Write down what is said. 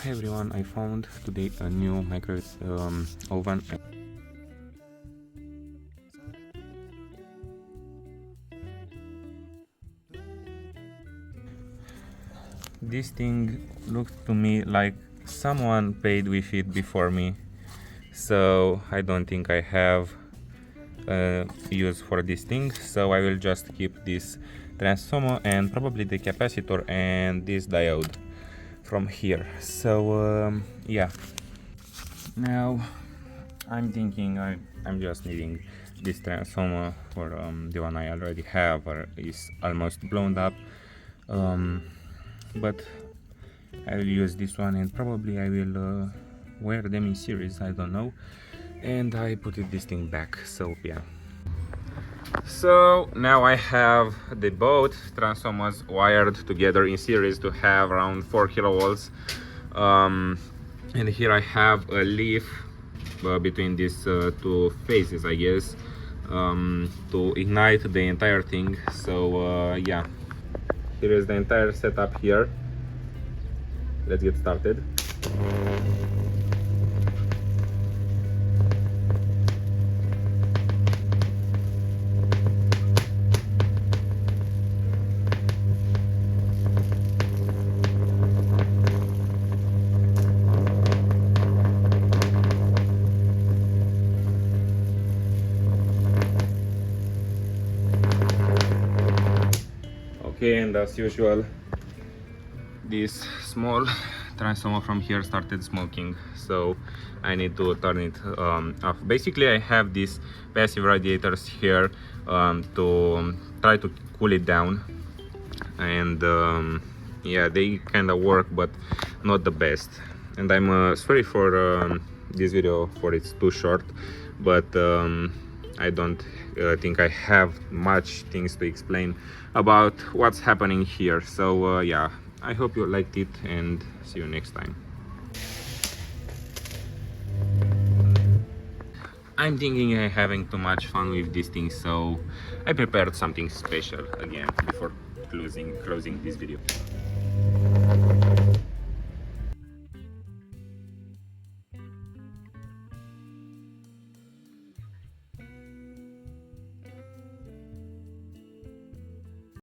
Hey everyone, I found today a new microwave oven. This thing looked to me like someone paid with it before me, so I don't think I have use for this thing, so I will just keep this transformer and probably the capacitor and this diode from here. So yeah, now I'm thinking I'm just needing this transformer for the one I already have or is almost blown up, but I will use this one and probably I will wear them in series, I don't know. And I put this thing back, so yeah. So now I have the both transformers wired together in series to have around 4 kilovolts, and here I have a leaf between these two phases, I guess, to ignite the entire thing. So yeah, here is the entire setup here. Let's get started. Okay, and as usual, this small transformer from here started smoking, so I need to turn it off. Basically, I have these passive radiators here to try to cool it down, and yeah, they kind of work, but not the best. And I'm sorry for this video, for it's too short, but I don't think I have much things to explain about what's happening here. So yeah, I hope you liked it and see you next time. I'm thinking I'm having too much fun with this thing, so I prepared something special again before closing this video.